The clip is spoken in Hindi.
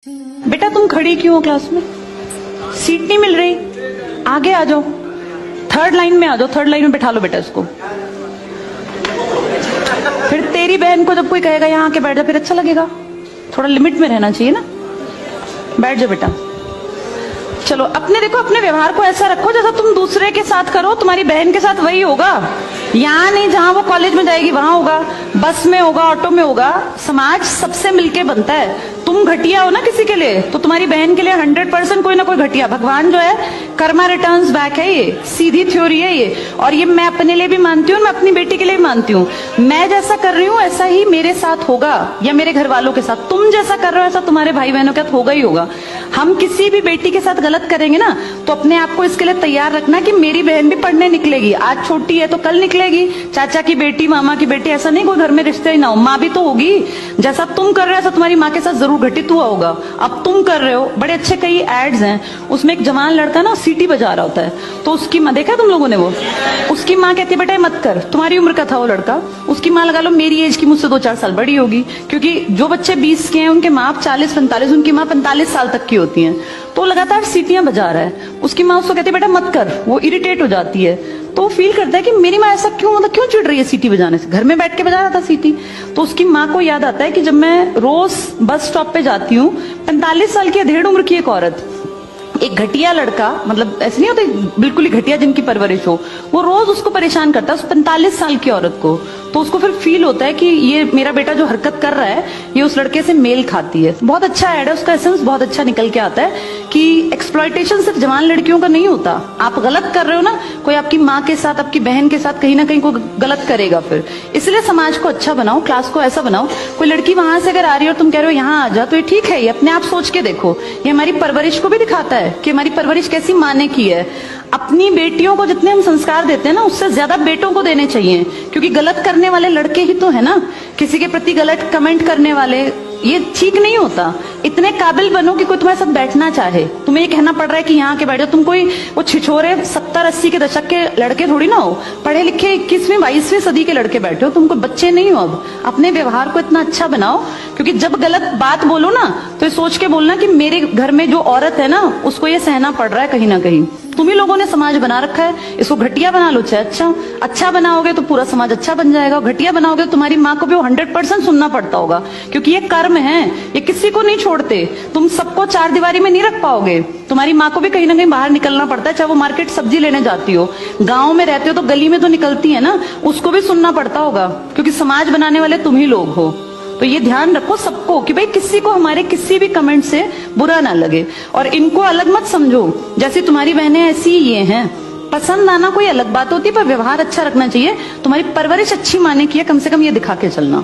बेटा तुम खड़ी क्यों हो क्लास में? सीट नहीं मिल रही, आगे आ जाओ, थर्ड लाइन में आ जाओ, थर्ड लाइन में बैठा लो बेटा इसको। फिर तेरी बहन को जब कोई कहेगा यहाँ आके बैठ जा, फिर अच्छा लगेगा? थोड़ा लिमिट में रहना चाहिए ना। बैठ जाओ बेटा। चलो अपने देखो, अपने व्यवहार को ऐसा रखो जैसा तुम दूसरे के साथ करो, तुम्हारी बहन के साथ वही होगा। यहाँ नहीं, जहां वो कॉलेज में जाएगी वहां होगा, बस में होगा, ऑटो में होगा। समाज सबसे मिलके बनता है। तुम घटिया हो ना किसी के लिए, तो तुम्हारी बहन के लिए 100% कोई ना कोई घटिया। भगवान जो है कर्मा रिटर्न्स बैक है, ये सीधी थ्योरी है ये। और ये मैं अपने लिए भी मानती हूँ, मैं अपनी बेटी के लिए भी मानती हूँ। मैं जैसा कर रही हूँ ऐसा ही मेरे साथ होगा, या मेरे घर वालों के साथ। तुम जैसा कर रहे हो ऐसा तुम्हारे भाई बहनों के साथ होगा ही होगा। हम किसी भी बेटी के साथ गलत करेंगे ना, तो अपने आप को इसके लिए तैयार रखना कि मेरी बहन भी पढ़ने निकलेगी। आज छोटी है तो कल निकलेगी। चाचा की बेटी, मामा की बेटी, ऐसा नहीं कोई घर में रिश्ते ही ना हो, माँ भी तो होगी। जैसा तुम कर रहे हो ऐसा तुम्हारी माँ के साथ जरूर घटित हुआ होगा। अब तुम कर रहे हो, बड़े अच्छे कई एड्स हैं, उसमें एक जवान लड़का ना सीटी बजा रहा होता है, तो उसकी माँ, देखा तुम लोगों ने वो, उसकी माँ कहती है बेटा मत कर। तुम्हारी उम्र का था वो लड़का, उसकी माँ लगा लो मेरी एज की मुझसे 2-4 साल बड़ी होगी, क्योंकि जो बच्चे 20 के हैं उनके माँ 40-45, उनकी माँ 45 साल तक की होती है। तो लगातार सीटियां बजा रहा है, उसकी माँ उसको कहती है बेटा मत कर। वो इरिटेट हो जाती है, तो फील करता है कि मेरी माँ ऐसा क्यों, मतलब क्यों चिढ़ रही है सीटी बजाने से, घर में बैठ के बजा रहा था सीटी। तो उसकी माँ को याद आता है कि जब मैं रोज बस स्टॉप पे जाती हूँ, 45 साल की अधेड़ उम्र की एक औरत, एक घटिया लड़का, मतलब ऐसे नहीं होते बिल्कुल ही घटिया जिनकी परवरिश हो, वो रोज उसको परेशान करता है, उस 45 साल की औरत को। तो उसको फिर फील होता है कि ये मेरा बेटा जो हरकत कर रहा है ये उस लड़के से मेल खाती है। बहुत अच्छा ऐड है, उसका एसेंस बहुत अच्छा निकल के आता है कि एक्सप्लॉयटेशन सिर्फ जवान लड़कियों का नहीं होता। आप गलत कर रहे हो ना, कोई आपकी माँ के साथ, आपकी बहन के साथ कहीं ना कहीं कोई गलत करेगा। फिर इसलिए समाज को अच्छा बनाओ, क्लास को ऐसा बनाओ, कोई लड़की वहां से अगर आ रही है और तुम कह रहे हो यहाँ आ जा, तो ये ठीक है। ये अपने आप सोच के देखो, ये हमारी परवरिश को भी दिखाता है कि हमारी परवरिश कैसी माँ ने की है। अपनी बेटियों को जितने हम संस्कार देते हैं ना, उससे ज्यादा बेटों को देने चाहिए, क्योंकि गलत करने वाले लड़के ही तो है ना, किसी के प्रति गलत कमेंट करने वाले। ये ठीक नहीं होता। इतने काबिल बनो कि कोई तुम्हारे साथ बैठना चाहे। तुम्हें ये कहना पड़ रहा है कि यहाँ के बैठो, तुम कोई वो छिछोरे 70-80 के दशक के लड़के थोड़ी ना हो, पढ़े लिखे 21वीं-22वीं सदी के लड़के बैठे हो। तुम कोई बच्चे नहीं हो। अब अपने व्यवहार को इतना अच्छा बनाओ, क्योंकि जब गलत बात बोलो ना तो ये सोच के बोलना कि मेरे घर में जो औरत है ना उसको ये सहना पड़ रहा है कहीं ना कहीं। तुम ही लोगों ने समाज बना रखा है, इसको घटिया बना लो चाहे अच्छा बनाओगे तो पूरा समाज अच्छा बन जाएगा। घटिया बनाओगे तो तुम्हारी माँ को भी 100% सुनना पड़ता होगा, क्योंकि ये कर्म है, ये किसी को नहीं छोड़ते। तुम सबको चार दीवारी में नहीं रख पाओगे। तुम्हारी माँ को भी कहीं ना कहीं बाहर निकलना पड़ता है, चाहे वो मार्केट सब्जी लेने जाती हो, गाँव में रहते हो तो गली में तो निकलती है ना, उसको भी सुनना पड़ता होगा, क्योंकि समाज बनाने वाले तुम ही लोग हो। तो ये ध्यान रखो सबको कि भाई किसी को हमारे किसी भी कमेंट से बुरा ना लगे, और इनको अलग मत समझो। जैसी तुम्हारी बहनें ऐसी ही ये हैं। पसंद आना कोई अलग बात होती है, पर व्यवहार अच्छा रखना चाहिए। तुम्हारी परवरिश अच्छी माने की है, कम से कम ये दिखा के चलना।